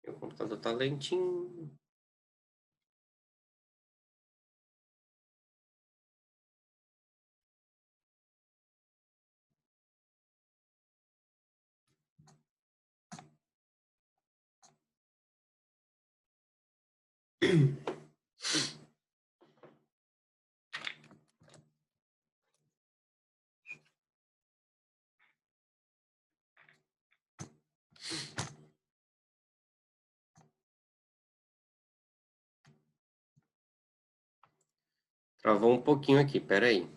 Meu computador tá lentinho. Travou um pouquinho aqui, peraí.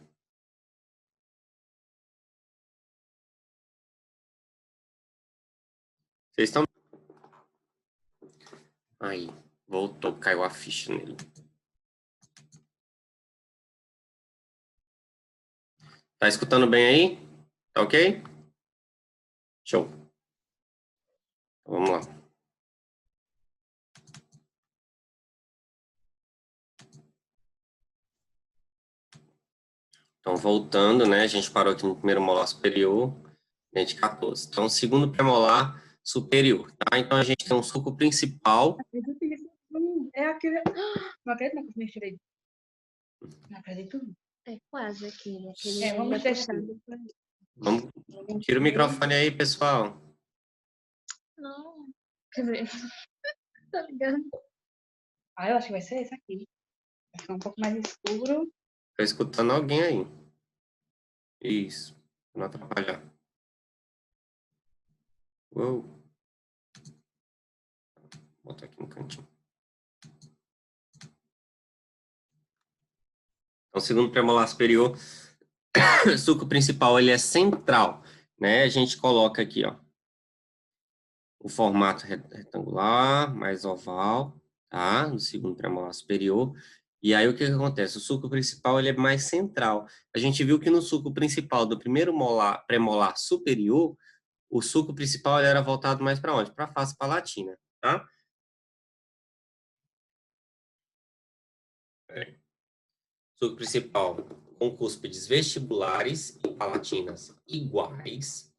Vocês estão... Aí, voltou, caiu a ficha nele. Tá escutando bem aí? Tá ok? Show. Então, vamos lá. Então, voltando, né? A gente parou aqui no primeiro molar superior, dente 14. Então, segundo premolar superior, tá? Então, a gente tem um suco principal. É aquele... Não acredito que eu me tirei. Não acredito. É quase aquele. Vamos testar. Vamos... Tira o microfone aí, pessoal. Não. Quer dizer, tá ligado? Eu acho que vai ser esse aqui. Vai ficar um pouco mais escuro. Tô escutando alguém aí. Isso. Pra não atrapalhar. Uou. Vou botar aqui no cantinho. Então, segundo premolar superior, o suco principal ele é central, né? A gente coloca aqui, ó, o formato retangular, mais oval, tá? No segundo premolar superior. E aí, o que acontece? O suco principal ele é mais central. A gente viu que no suco principal do primeiro premolar superior, o suco principal ele era voltado mais para onde? Para a face palatina, tá? Suco principal com cúspides vestibulares e palatinas iguais.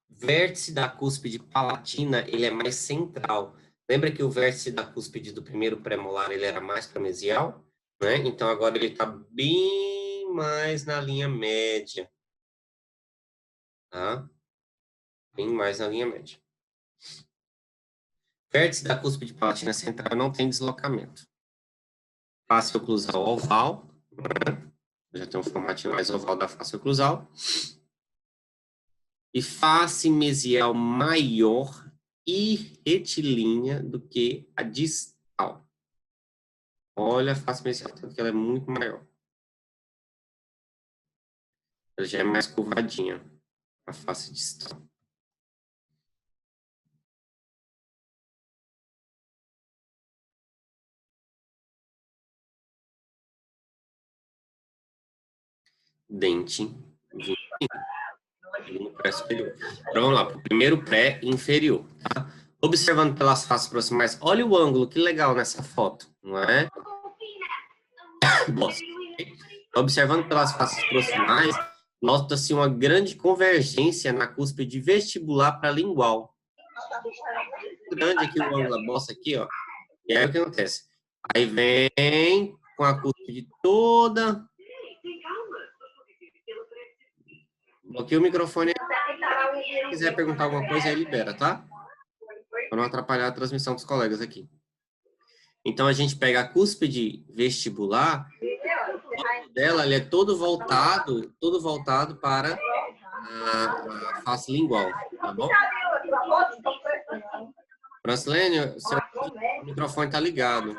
Vértice da cúspide palatina, ele é mais central. Lembra que o vértice da cúspide do primeiro premolar, ele era mais para mesial? Né? Então, agora ele está bem mais na linha média. Tá? Bem mais na linha média. Vértice da cúspide palatina central não tem deslocamento. Face oclusal oval. Né? Já tem um formatinho mais oval da face oclusal. E face mesial maior e retilínea do que a distal. Olha a face mesial, tanto que ela é muito maior. Ela já é mais curvadinha, a face distal. Dente 20, pré superior. Então, vamos lá, para o primeiro pré inferior. Tá? Observando pelas faces proximais, olha o ângulo, que legal nessa foto, não é? Nossa. Observando pelas faces proximais, nota-se uma grande convergência na cúspide vestibular para lingual. Grande aqui o ângulo da bossa aqui, ó. E aí o que acontece? Aí vem com a cúspide toda. Bloqueia o microfone. Se quiser perguntar alguma coisa, aí libera, tá? Para não atrapalhar a transmissão dos colegas aqui. Então, a gente pega a cúspide vestibular, o dela ele é todo voltado para a face lingual, tá bom? Francilene, seu microfone tá ligado.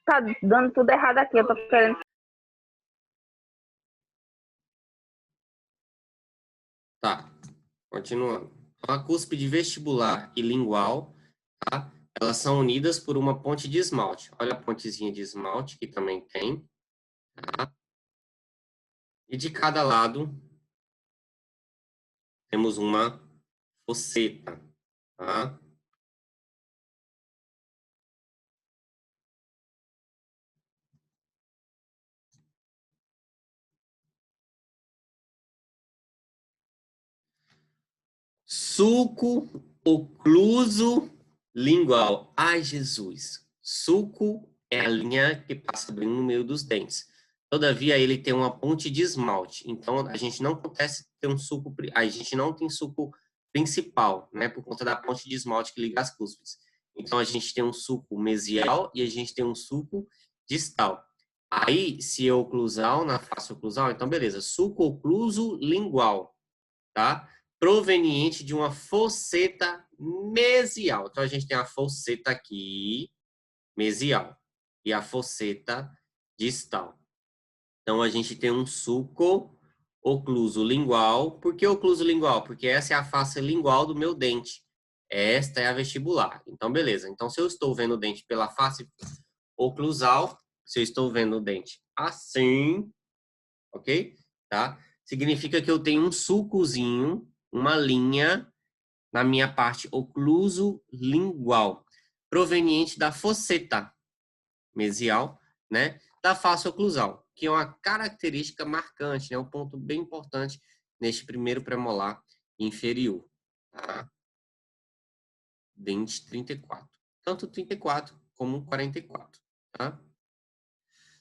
Tá dando tudo errado aqui, eu tô querendo. Tá, continuando. Então, a cúspide vestibular e lingual, tá? Elas são unidas por uma ponte de esmalte. Olha a pontezinha de esmalte que também tem. Tá? E de cada lado temos uma fosseta, tá? Sulco ocluso lingual. Ai, Jesus. Sulco é a linha que passa bem no meio dos dentes. Todavia, ele tem uma ponte de esmalte. Então, a gente não acontece ter um sulco... A gente não tem sulco principal, né? Por conta da ponte de esmalte que liga as cúspides. Então, a gente tem um sulco mesial e a gente tem um sulco distal. Aí, se é oclusal, na face oclusal, então beleza. Sulco ocluso lingual, tá? Proveniente de uma fosseta mesial. Então, a gente tem a fosseta aqui, mesial, e a fosseta distal. Então, a gente tem um sulco ocluso lingual. Por que ocluso lingual? Porque essa é a face lingual do meu dente. Esta é a vestibular. Então, beleza. Então, se eu estou vendo o dente pela face oclusal, se eu estou vendo o dente assim, ok? Tá? Significa que eu tenho um sulcozinho, uma linha na minha parte ocluso lingual, proveniente da fosseta mesial, né? Da face oclusal, que é uma característica marcante, né? Um ponto bem importante neste primeiro premolar inferior, tá? Dente 34. Tanto 34 como 44, tá?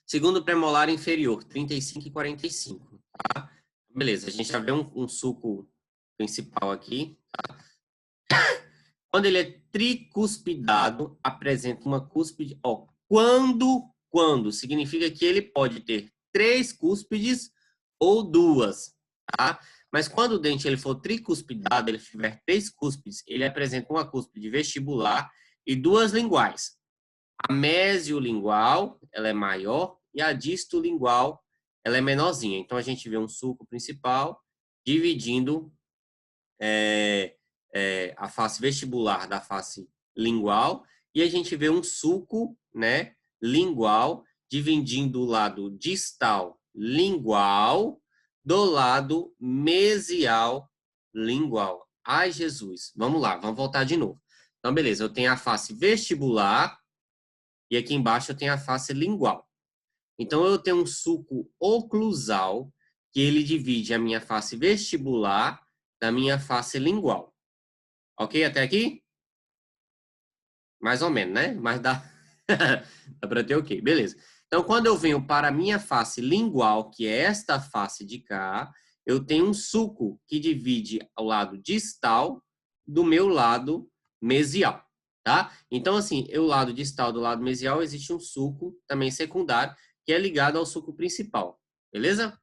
Segundo premolar inferior, 35 e 45, tá? Beleza, a gente já vê um sulco principal aqui, tá? Quando ele é tricuspidado, apresenta uma cúspide, ó, quando significa que ele pode ter 3 cúspides ou 2, tá? Mas quando o dente ele for tricuspidado, ele tiver 3 cúspides, ele apresenta uma cúspide vestibular e 2 linguais. A mesiolingual, ela é maior, e a distolingual, ela é menorzinha. Então, a gente vê um sulco principal dividindo a face vestibular da face lingual, e a gente vê um sulco, né, lingual, dividindo o lado distal lingual do lado mesial lingual. Ai, Jesus. Vamos lá, vamos voltar de novo. Então, beleza, eu tenho a face vestibular, e aqui embaixo eu tenho a face lingual. Então, eu tenho um sulco oclusal, que ele divide a minha face vestibular da minha face lingual. Ok até aqui? Mais ou menos, né? Mas dá, dá para ter ok. Beleza. Então, quando eu venho para a minha face lingual, que é esta face de cá, eu tenho um sulco que divide o lado distal do meu lado mesial, tá? Então, assim, o lado distal do lado mesial existe um sulco também secundário, que é ligado ao sulco principal, beleza?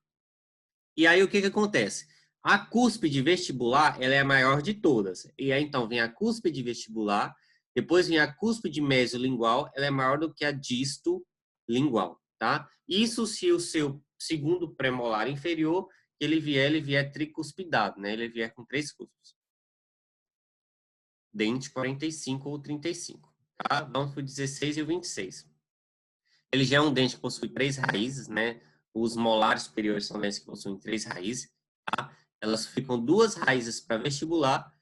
E aí, o que que acontece? A cúspide vestibular, ela é a maior de todas. E aí, então, vem a cúspide vestibular, depois vem a cúspide mesiolingual, ela é maior do que a distolingual, tá? Isso se o seu segundo premolar inferior, ele vier tricuspidado, né? Ele vier com 3 cúspides. Dente 45 ou 35, tá? Vamos para o 16 e o 26. Ele já é um dente que possui 3 raízes, né? Os molares superiores são dentes que possuem 3 raízes, tá? Elas ficam 2 raízes para vestibular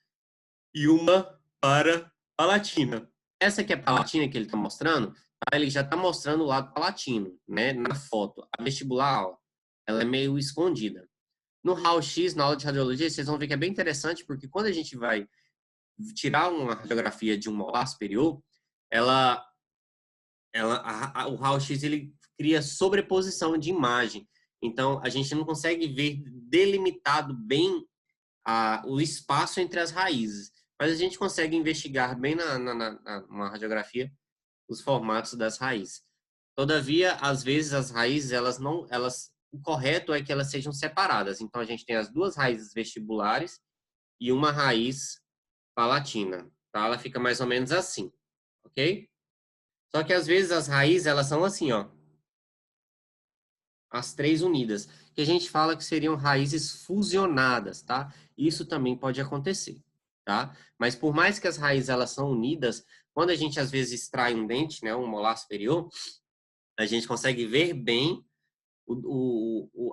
e uma para palatina. Essa aqui é a palatina que ele está mostrando, tá? Ele já está mostrando o lado palatino, né? Na foto. A vestibular, ó, ela é meio escondida. No raio-x, na aula de radiologia, vocês vão ver que é bem interessante, porque quando a gente vai tirar uma radiografia de um molar superior, o raio-x ele cria sobreposição de imagem. Então, a gente não consegue ver delimitado bem o espaço entre as raízes. Mas a gente consegue investigar bem numa radiografia os formatos das raízes. Todavia, às vezes, as raízes, o correto é que elas sejam separadas. Então, a gente tem as 2 raízes vestibulares e uma raiz palatina. Tá? Ela fica mais ou menos assim, ok? Só que às vezes as raízes, elas são assim, ó. As 3 unidas. Que a gente fala que seriam raízes fusionadas, tá? Isso também pode acontecer, tá? Mas por mais que as raízes, elas são unidas, quando a gente às vezes extrai um dente, né? Um molar superior, a gente consegue ver bem,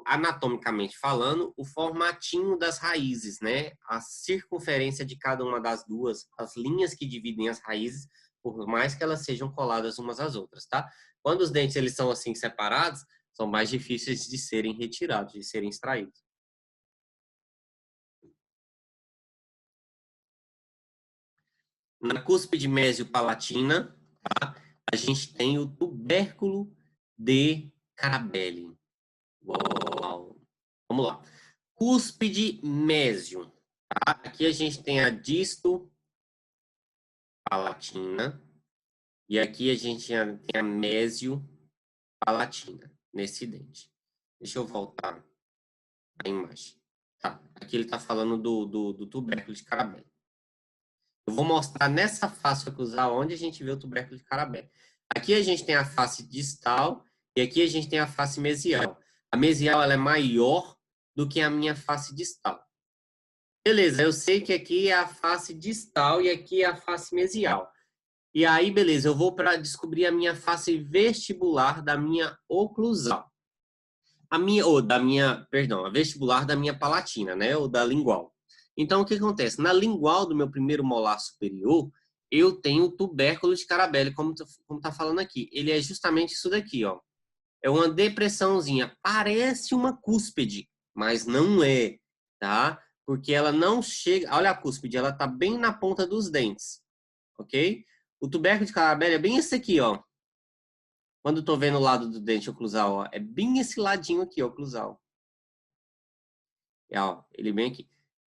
anatomicamente falando, o formatinho das raízes, né? A circunferência de cada uma das duas, as linhas que dividem as raízes, por mais que elas sejam coladas umas às outras, tá? Quando os dentes eles são assim separados, são mais difíceis de serem retirados, de serem extraídos. Na cúspide mésio-palatina, tá? A gente tem o tubérculo de Carabelli. Uau. Vamos lá. Cúspide mésio. Tá? Aqui a gente tem a disto-palatina. E aqui a gente tem a mésio-palatina, nesse dente. Deixa eu voltar a imagem. Tá. Aqui ele está falando do tubérculo de Carabelli. Eu vou mostrar nessa face oclusal onde a gente vê o tubérculo de Carabelli. Aqui a gente tem a face distal e aqui a gente tem a face mesial. A mesial ela é maior do que a minha face distal. Beleza, eu sei que aqui é a face distal e aqui é a face mesial. E aí, beleza, eu vou para descobrir a minha face vestibular da minha oclusal. A vestibular da minha palatina, né? Ou da lingual. Então, o que acontece? Na lingual do meu primeiro molar superior, eu tenho o tubérculo de Carabelli, como tá falando aqui. Ele é justamente isso daqui, ó. É uma depressãozinha. Parece uma cúspide, mas não é, tá? Porque ela não chega... Olha a cúspide, ela tá bem na ponta dos dentes, ok? O tubérculo de Carabelli é bem esse aqui, ó. Quando eu tô vendo o lado do dente oclusal, ó, é bem esse ladinho aqui, ó, oclusal. Ó, ele bem aqui.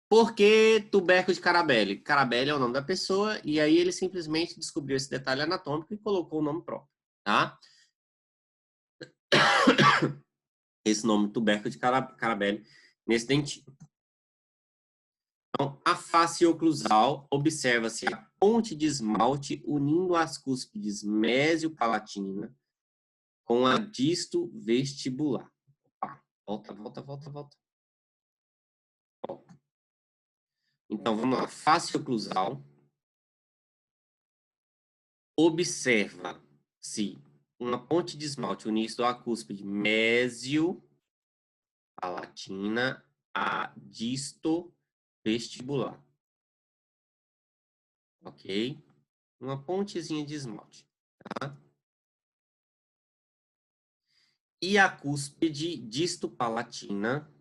Por que tubérculo de Carabelli? Carabelli é o nome da pessoa e aí ele simplesmente descobriu esse detalhe anatômico e colocou o nome próprio, tá? Esse nome tubérculo de Carabelli nesse dentinho. Então, a face oclusal, observa-se a ponte de esmalte unindo as cúspides mésio-palatina com a disto vestibular. Opa, volta. Então, vamos lá. Face oclusal. Observa-se uma ponte de esmalte unindo a cúspide mésio-palatina a disto vestibular. Ok? Uma pontezinha de esmalte. Tá? E a cúspide disto-palatina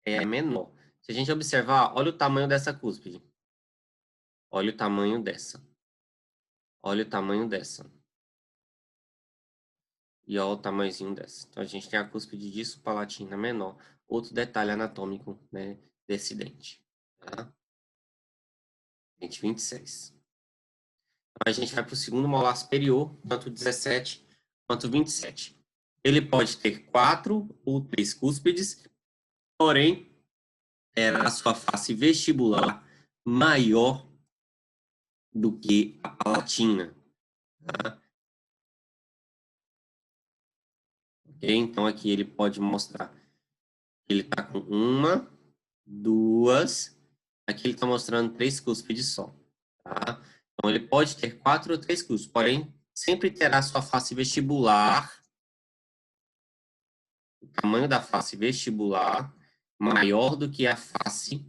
é menor. Se a gente observar, olha o tamanho dessa cúspide. Olha o tamanho dessa. Olha o tamanho dessa. E olha o tamanhozinho dessa. Então, a gente tem a cúspide disto-palatina menor. Outro detalhe anatômico, né, desse dente. Tá? Dente 26. Então, a gente vai para o segundo molar superior, tanto 17 quanto 27. Ele pode ter 4 ou 3 cúspides, porém, a sua face vestibular maior do que a palatina. Tá? Okay? Então, aqui ele pode mostrar que ele está com 1, 2. Aqui ele está mostrando 3 cúspides só. Tá? Então, ele pode ter 4 ou 3 cúspides, porém, sempre terá sua face vestibular, o tamanho da face vestibular, maior do que a face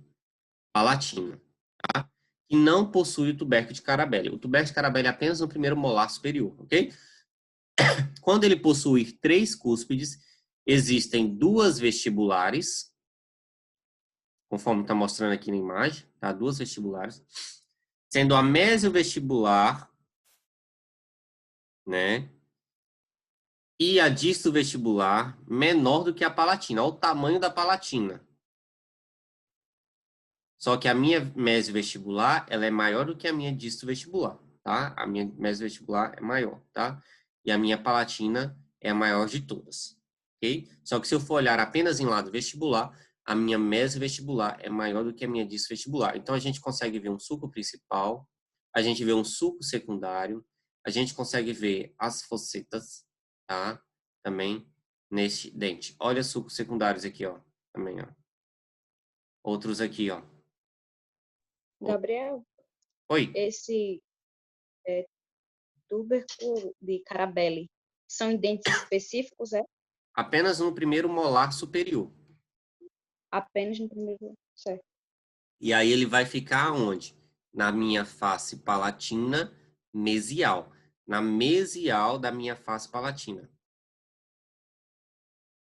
palatina. Tá? E não possui o tubérculo de Carabelli. O tubérculo de Carabelli é apenas no primeiro molar superior, ok? Quando ele possuir 3 cúspides, existem 2 vestibulares, conforme está mostrando aqui na imagem, tá? 2 vestibulares, sendo a mesiovestibular, né? E a distovestibular menor do que a palatina. Olha o tamanho da palatina. Só que a minha mesiovestibular, ela é maior do que a minha distovestibular, tá? A minha mesiovestibular é maior, tá? E a minha palatina é a maior de todas, ok? Só que se eu for olhar apenas em lado vestibular, a minha mesovestibular é maior do que a minha distovestibular. Então, a gente consegue ver um sulco principal, a gente vê um sulco secundário, a gente consegue ver as fossetas, tá? Também neste dente. Olha os sulcos secundários aqui, ó. Também, ó. Outros aqui, ó. Gabriel, Oi. esse tubérculo de Carabelli são em dentes específicos, é? Apenas no primeiro molar superior. Apenas no primeiro, certo. E aí ele vai ficar onde? Na minha face palatina mesial. Na mesial da minha face palatina.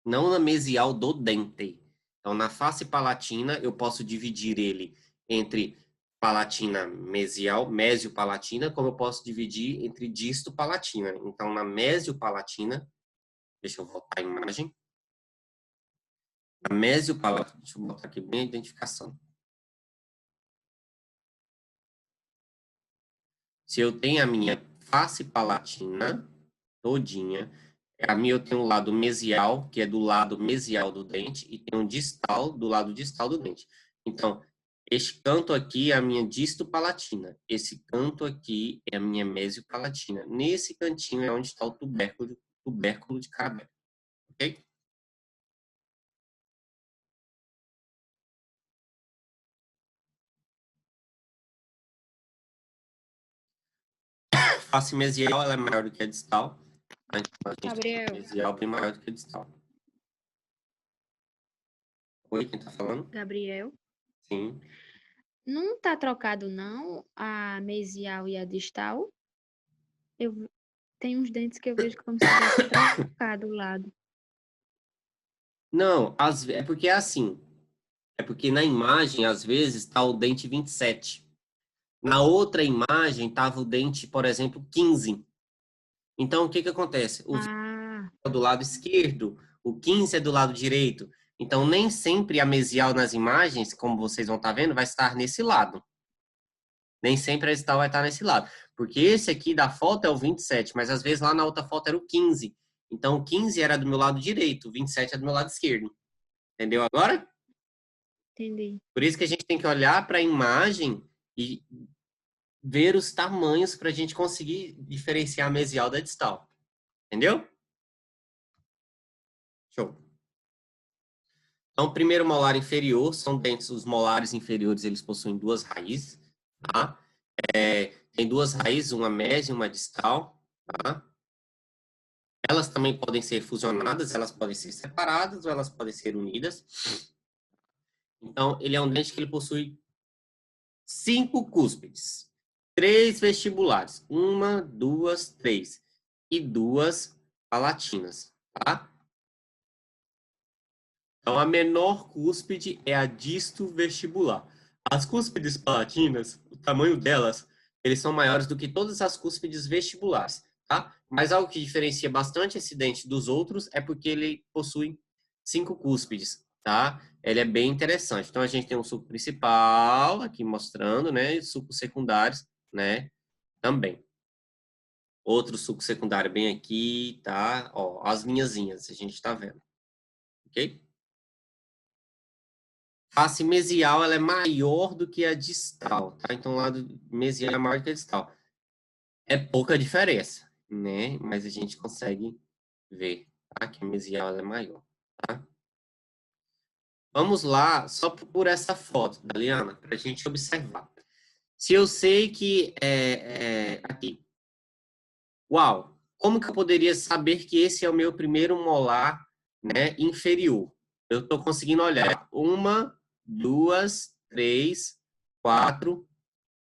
Não na mesial do dente. Então, na face palatina, eu posso dividir ele entre palatina mesial, mesiopalatina, como eu posso dividir entre disto-palatina. Então, na mesiopalatina, deixa eu voltar a imagem. Na mesiopalatina, deixa eu botar aqui bem a identificação. Se eu tenho a minha face palatina todinha, eu tenho o lado mesial, que é do lado mesial do dente, e tem um distal, do lado distal do dente. Então, este canto aqui é a minha disto-palatina. Esse canto aqui é a minha mesiopalatina. Nesse cantinho é onde está o tubérculo de Carabé. Ok? A face mesial ela é maior do que a distal. Então, a gente tem Gabriel. a mesial bem maior do que a distal. Oi, quem tá falando? Gabriel. Sim. Não tá trocado, não, a mesial e a distal? Tem uns dentes que eu vejo como se tivesse trocado o lado. Não, é porque é assim. É porque na imagem, às vezes, está o dente 27. Na outra imagem, estava o dente, por exemplo, 15. Então, o que que acontece? O 20 Ah, é do lado esquerdo, o 15 é do lado direito. Então, nem sempre a mesial nas imagens, como vocês vão estar vendo, vai estar nesse lado. Nem sempre a distal vai estar nesse lado. Porque esse aqui da foto é o 27, mas às vezes lá na outra foto era o 15. Então, o 15 era do meu lado direito, o 27 é do meu lado esquerdo. Entendeu agora? entendi. Por isso que a gente tem que olhar para a imagem e ver os tamanhos para a gente conseguir diferenciar a mesial da distal. Entendeu? Show. Então, o primeiro molar inferior são dentes, os molares inferiores, eles possuem duas raízes, tá? Tem duas raízes, uma mésia e uma distal, tá? Elas também podem ser fusionadas, elas podem ser separadas ou elas podem ser unidas. Então, ele é um dente que ele possui 5 cúspides, 3 vestibulares, 1, 2, 3 e 2 palatinas, tá? Então, a menor cúspide é a disto-vestibular. As cúspides palatinas, o tamanho delas, eles são maiores do que todas as cúspides vestibulares, tá? Mas algo que diferencia bastante esse dente dos outros é porque ele possui 5 cúspides, tá? Ele é bem interessante. Então, a gente tem um sulco principal, aqui mostrando, né? E sulcos secundários, né? Também. Outro sulco secundário bem aqui, tá? Ó, as linhazinhas, a gente tá vendo. Ok? Face mesial ela é maior do que a distal, tá? Então, o lado mesial é maior que a distal. É pouca diferença, né? Mas a gente consegue ver, tá? Que a mesial ela é maior, tá? Vamos lá, só por essa foto, Daliana, para a gente observar. Se eu sei que aqui, uau, como que eu poderia saber que esse é o meu primeiro molar, né, inferior? Eu estou conseguindo olhar 1, 2, 3, 4,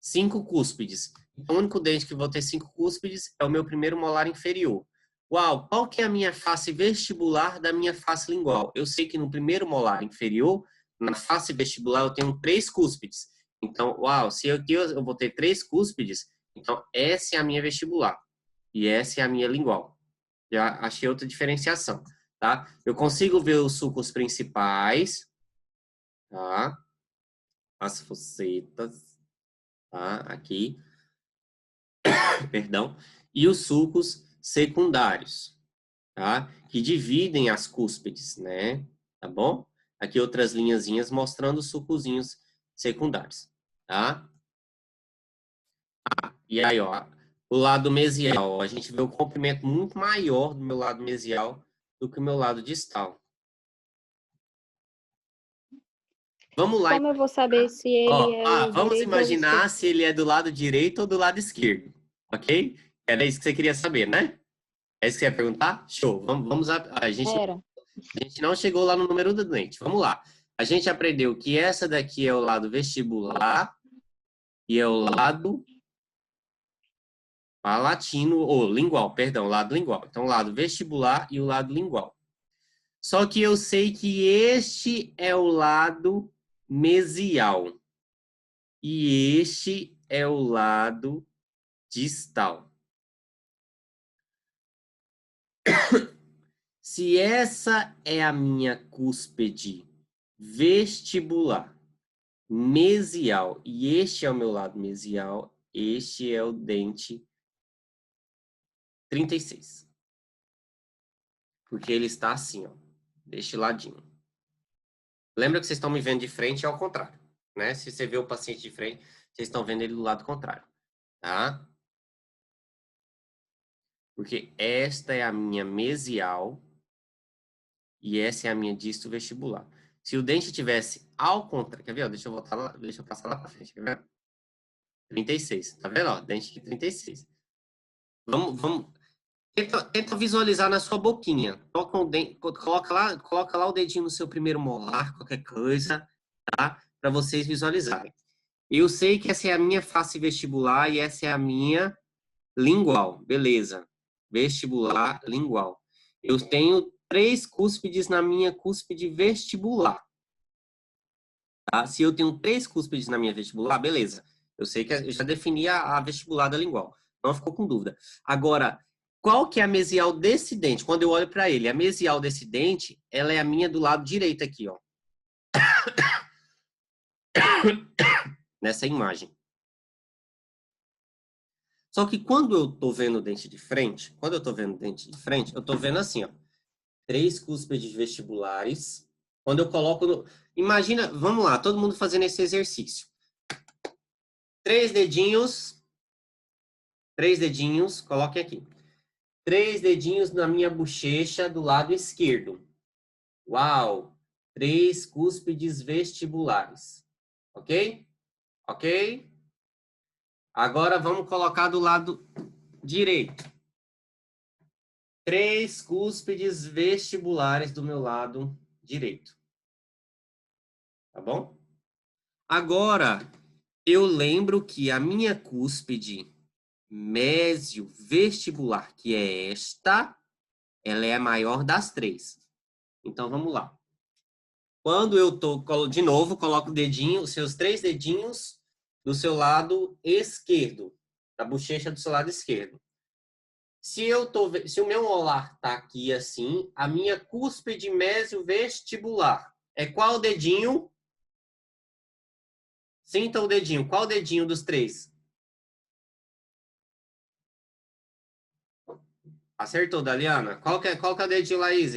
5 cúspides. O único dente que vou ter 5 cúspides é o meu primeiro molar inferior. Uau, qual que é a minha face vestibular da minha face lingual? Eu sei que no primeiro molar inferior, na face vestibular, eu tenho 3 cúspides. Então, uau, se aqui eu vou ter 3 cúspides, então essa é a minha vestibular. E essa é a minha lingual. Já achei outra diferenciação, tá? Eu consigo ver os sulcos principais, tá? As focetas, tá? Aqui, perdão. E os sulcos secundários, tá? Que dividem as cúspides, né? Tá bom? Aqui outras linhazinhas mostrando os sulcozinhos secundários, tá? E aí, ó, o lado mesial, ó, a gente vê o comprimento muito maior do meu lado mesial do que o meu lado distal. Vamos lá. Como eu vou saber se ele é o Vamos direito ou o imaginar esquerdo? se ele é do lado direito ou do lado esquerdo, ok? Era isso que você queria saber, né? É isso que você ia perguntar? Show. A Era. gente não chegou lá no número do dente. Vamos lá. A gente aprendeu que essa daqui é o lado vestibular e é o lado palatino, ou lingual, perdão, lado lingual. Então, o lado vestibular e o lado lingual. Só que eu sei que este é o lado mesial. E este é o lado distal. Se essa é a minha cúspide vestibular, mesial, e este é o meu lado mesial, este é o dente 36. Porque ele está assim, ó, deste ladinho. Lembra que vocês estão me vendo de frente, é ao contrário, né? Se você vê o paciente de frente, vocês estão vendo ele do lado contrário, tá? Porque esta é a minha mesial e essa é a minha disto vestibular. Se o dente tivesse ao contrário, quer ver? Ó, deixa eu voltar lá, deixa eu passar lá para frente, quer ver? 36, tá vendo? Ó, dente de 36. Vamos. Tenta visualizar na sua boquinha. Coloca lá o dedinho no seu primeiro molar, qualquer coisa, tá? Para vocês visualizarem. Eu sei que essa é a minha face vestibular e essa é a minha lingual. Beleza. Vestibular, lingual. Eu tenho 3 cúspides na minha cúspide vestibular. Tá? Se eu tenho 3 cúspides na minha vestibular, beleza. Eu sei que eu já defini a vestibular da lingual. Não ficou com dúvida. Agora, qual que é a mesial desse dente? Quando eu olho para ele, a mesial desse dente, ela é a minha do lado direito aqui, ó. Nessa imagem. Só que quando eu tô vendo o dente de frente, eu tô vendo assim, ó. 3 cúspides vestibulares. Quando eu coloco no... Imagina, vamos lá, todo mundo fazendo esse exercício. 3 dedinhos, coloquem aqui. 3 dedinhos na minha bochecha do lado esquerdo. Uau! 3 cúspides vestibulares. Ok? Ok? Agora vamos colocar do lado direito. 3 cúspides vestibulares do meu lado direito. Tá bom? Agora, eu lembro que a minha cúspide mésio-vestibular, que é esta, ela é a maior das 3. Então, vamos lá. Quando eu tô, de novo, coloco o dedinho, os seus 3 dedinhos do seu lado esquerdo, da bochecha do seu lado esquerdo. Se o meu molar tá aqui assim, a minha cúspide mésio-vestibular é qual dedinho? Sinta o dedinho. Qual dedinho dos 3? Acertou, Daliana. Qual que é o dedinho, Laís?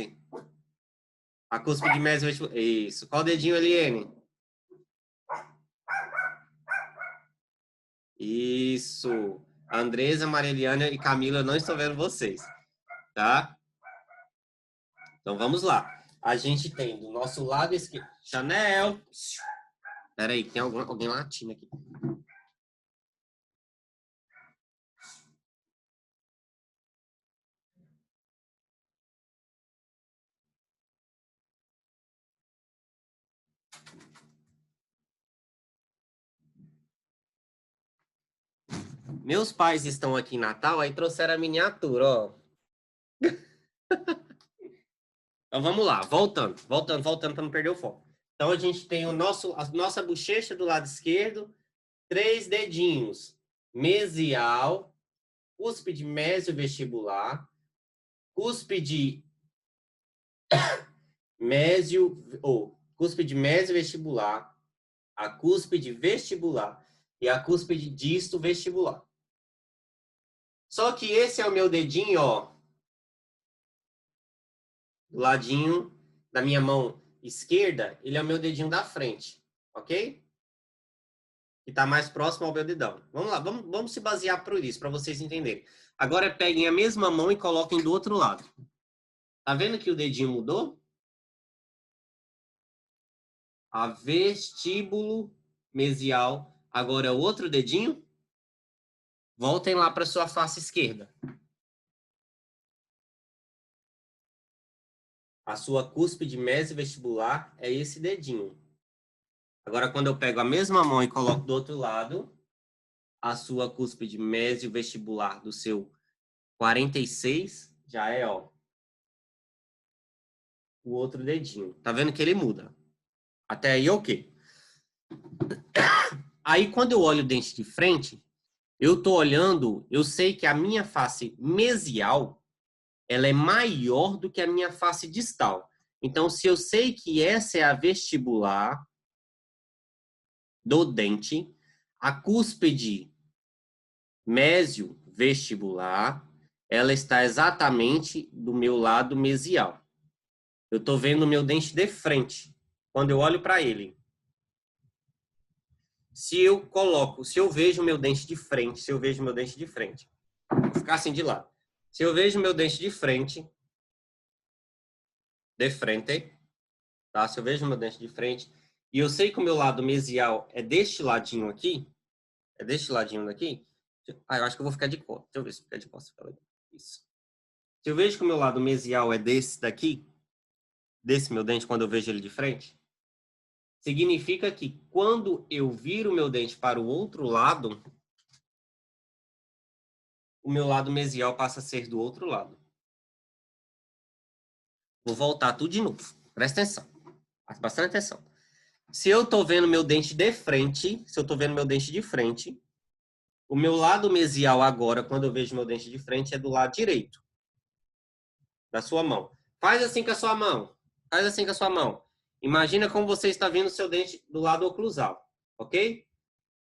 A cúspide mésio-vestibular. Isso. Qual dedinho, Eliene? Isso. Andresa, Mareliana e Camila, eu não estou vendo vocês. Tá? Então, vamos lá. A gente tem do nosso lado esquerdo... Chanel. Peraí, tem alguém latindo aqui. Meus pais estão aqui em Natal, aí trouxeram a miniatura, ó. Então, vamos lá. Voltando para não perder o foco. Então, a gente tem a nossa bochecha do lado esquerdo, 3 dedinhos. Mesial, cúspide mésio-vestibular, cúspide cúspide mésio-vestibular, a cúspide vestibular e a cúspide disto vestibular. Só que esse é o meu dedinho, ó, do ladinho da minha mão esquerda, ele é o meu dedinho da frente, ok? Que está mais próximo ao meu dedão. Vamos lá, vamos se basear por isso, para vocês entenderem. Agora peguem a mesma mão e coloquem do outro lado. Tá vendo que o dedinho mudou? A vestíbulo mesial. Agora o outro dedinho. Voltem lá para sua face esquerda. A sua cúspide mésio-vestibular é esse dedinho. Agora, quando eu pego a mesma mão e coloco do outro lado, a sua cúspide mésio-vestibular do seu 46 já é, ó, o outro dedinho. Tá vendo que ele muda? Até aí, ok. Aí, quando eu olho o dente de frente, eu tô olhando, eu sei que a minha face mesial, ela é maior do que a minha face distal. Então, se eu sei que essa é a vestibular do dente, a cúspide mésio vestibular, ela está exatamente do meu lado mesial. Eu estou vendo o meu dente de frente, quando eu olho para ele. Se eu vejo o meu dente de frente, vou ficar assim de lado. Se eu vejo o meu dente de frente, tá? Se eu vejo o meu dente de frente, e eu sei que o meu lado mesial é deste ladinho aqui, eu acho que eu vou ficar de costas. Deixa eu ver se fica de costas. Isso. Se eu vejo que o meu lado mesial é desse daqui, desse meu dente, quando eu vejo ele de frente, significa que quando eu viro o meu dente para o outro lado, o meu lado mesial passa a ser do outro lado. Vou voltar tudo de novo. Presta atenção. Presta bastante atenção. Se eu estou vendo meu dente de frente, o meu lado mesial agora, quando eu vejo meu dente de frente, é do lado direito da sua mão. Faz assim com a sua mão. Imagina como você está vendo o seu dente do lado oclusal, ok?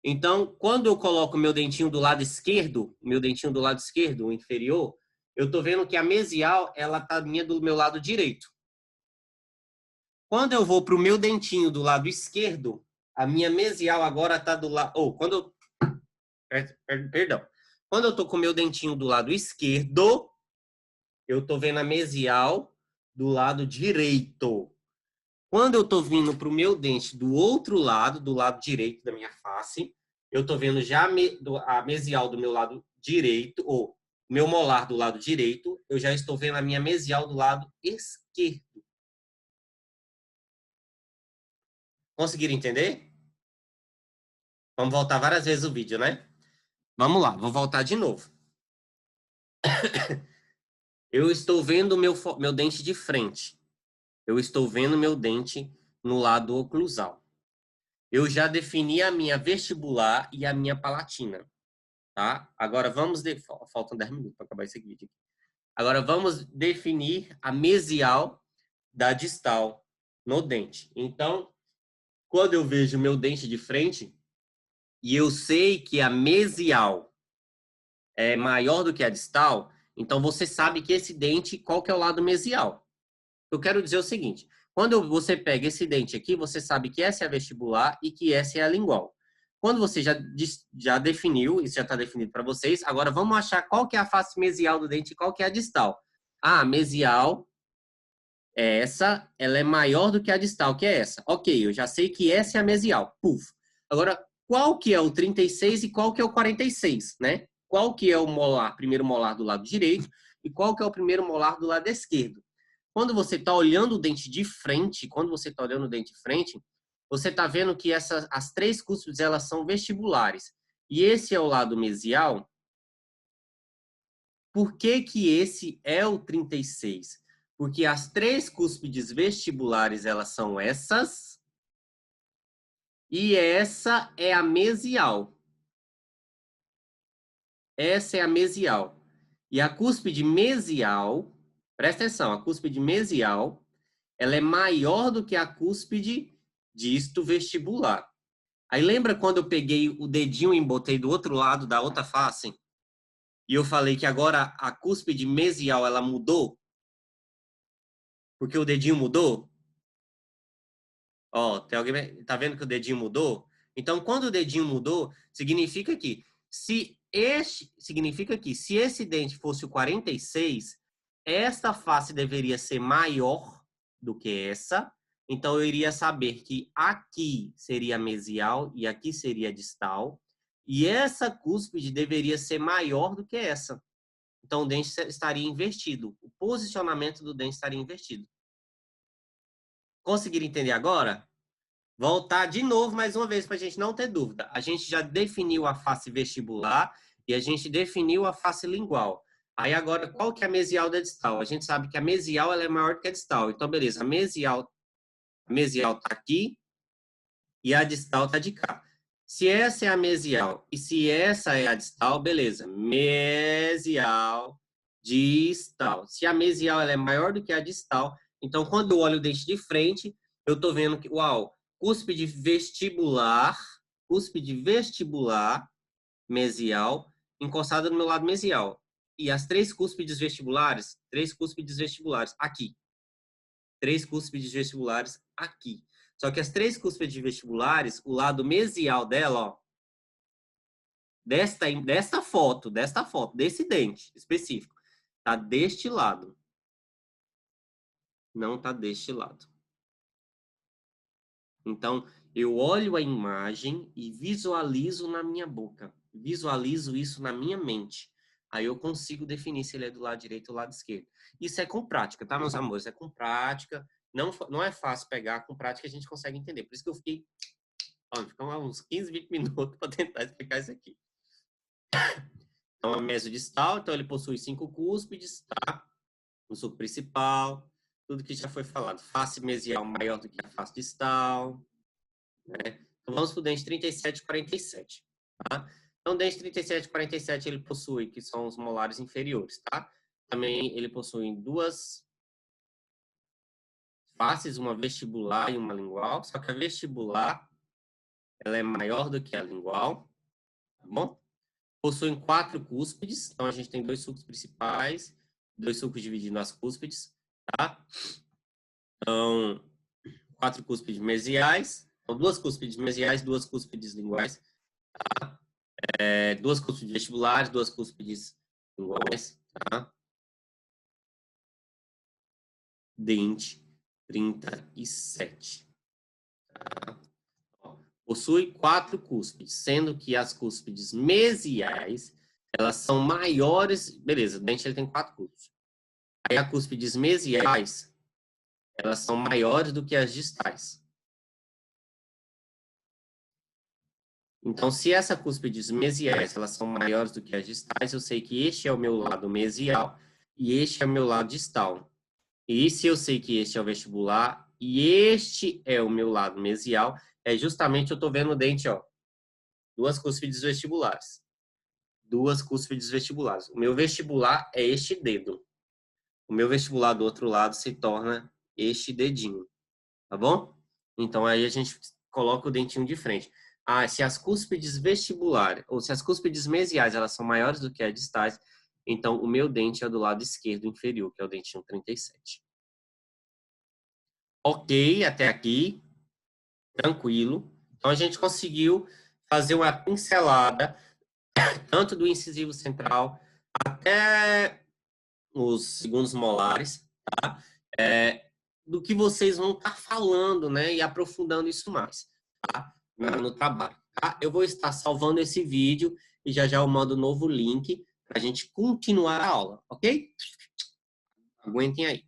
Então, quando eu coloco meu dentinho do lado esquerdo, o inferior, eu estou vendo que a mesial, ela está do meu lado direito. Quando eu vou para o meu dentinho do lado esquerdo, a minha mesial agora está do lado... Perdão. Quando eu estou com o meu dentinho do lado esquerdo, eu estou vendo a mesial do lado direito. Quando eu estou vindo para o meu dente do outro lado, do lado direito da minha face, eu estou vendo já a mesial do meu lado direito, ou meu molar do lado direito, eu já estou vendo a minha mesial do lado esquerdo. Conseguiram entender? Vamos voltar várias vezes o vídeo, né? Vamos lá, vou voltar de novo. Eu estou vendo meu dente de frente. Eu estou vendo meu dente no lado oclusal. Eu já defini a minha vestibular e a minha palatina, tá? Agora vamos... Faltam 10 minutos para acabar esse vídeo. Agora vamos definir a mesial da distal no dente. Então, quando eu vejo meu dente de frente e eu sei que a mesial é maior do que a distal, então você sabe que esse dente, qual que é o lado mesial? Eu quero dizer o seguinte, quando você pega esse dente aqui, você sabe que essa é a vestibular e que essa é a lingual. Quando você já definiu, isso já está definido para vocês, agora vamos achar qual que é a face mesial do dente e qual que é a distal. A mesial é essa, ela é maior do que a distal, que é essa. Ok, eu já sei que essa é a mesial. Puf. Agora, qual que é o 36 e qual que é o 46, né? Qual que é o molar, primeiro molar do lado direito e qual que é o primeiro molar do lado esquerdo? Quando você está olhando o dente de frente, você está vendo que as três cúspides, elas são vestibulares. E esse é o lado mesial. Por que que esse é o 36? Porque as três cúspides vestibulares, elas são essas. E essa é a mesial. Essa é a mesial. E a cúspide mesial, presta atenção, a cúspide mesial, ela é maior do que a cúspide disto vestibular. Aí lembra quando eu peguei o dedinho e botei do outro lado da outra face? E eu falei que agora a cúspide mesial, ela mudou? Porque o dedinho mudou? Ó, tem alguém... Tá vendo que o dedinho mudou? Então, quando o dedinho mudou, significa que se esse dente fosse o 46, esta face deveria ser maior do que essa. Então, eu iria saber que aqui seria mesial e aqui seria distal. E essa cúspide deveria ser maior do que essa. Então, o dente estaria invertido. O posicionamento do dente estaria invertido. Conseguiram entender agora? Voltar de novo mais uma vez para a gente não ter dúvida. A gente já definiu a face vestibular e a gente definiu a face lingual. Aí agora, qual que é a mesial da distal? A gente sabe que a mesial ela é maior que a distal. Então, beleza, a mesial está aqui e a distal está de cá. Se essa é a mesial e se essa é a distal, beleza. Mesial, distal. Se a mesial ela é maior do que a distal, então quando eu olho o dente de frente, eu estou vendo que, uau, cúspide vestibular mesial, encostada no meu lado mesial. E as três cúspides vestibulares aqui. Três cúspides vestibulares aqui. Só que as três cúspides vestibulares, o lado mesial dela, ó, desta foto, desse dente específico, tá deste lado. Não tá deste lado. Então, eu olho a imagem e visualizo na minha boca. Visualizo isso na minha mente. Aí eu consigo definir se ele é do lado direito ou do lado esquerdo. Isso é com prática, tá, meus amores? É com prática. Não é fácil pegar, com prática a gente consegue entender. Por isso que eu fiquei uns 15, 20 minutos para tentar explicar isso aqui. Então, a mesodistal, então ele possui 5 cúspides, tá? No sulco principal, tudo que já foi falado. Face mesial maior do que a face distal, né? Então, vamos para o dente 37 e 47, tá? Então, o dente 37 e 47 ele possui, que são os molares inferiores, tá? Também ele possui duas faces, uma vestibular e uma lingual, só que a vestibular ela é maior do que a lingual, tá bom? Possuem 4 cúspides, então a gente tem 2 sulcos principais, 2 sulcos dividindo as cúspides, tá? Então, 4 cúspides mesiais, então 2 cúspides mesiais, 2 cúspides linguais, tá? 2 cúspides vestibulares, 2 cúspides linguais, tá? Dente 37. Tá? Possui 4 cúspides, sendo que as cúspides mesiais, elas são maiores... Beleza, o dente ele tem 4 cúspides. Aí as cúspides mesiais, elas são maiores do que as distais. Então, se essa cúspides mesiais, elas são maiores do que as distais, eu sei que este é o meu lado mesial e este é o meu lado distal. E se eu sei que este é o vestibular e este é o meu lado mesial, é justamente eu estou vendo o dente, ó, 2 cúspides vestibulares. 2 cúspides vestibulares. O meu vestibular é este dedo. O meu vestibular do outro lado se torna este dedinho. Tá bom? Então, aí a gente coloca o dentinho de frente. Ah, se as cúspides vestibulares, ou se as cúspides mesiais, elas são maiores do que as distais, então o meu dente é do lado esquerdo inferior, que é o dentinho 37. Ok, até aqui. Tranquilo. Então, a gente conseguiu fazer uma pincelada, tanto do incisivo central até os segundos molares, tá? Do que vocês vão estar falando, né? E aprofundando isso mais, tá? No trabalho, tá? Eu vou estar salvando esse vídeo e já eu mando um novo link para a gente continuar a aula, ok? Aguentem aí.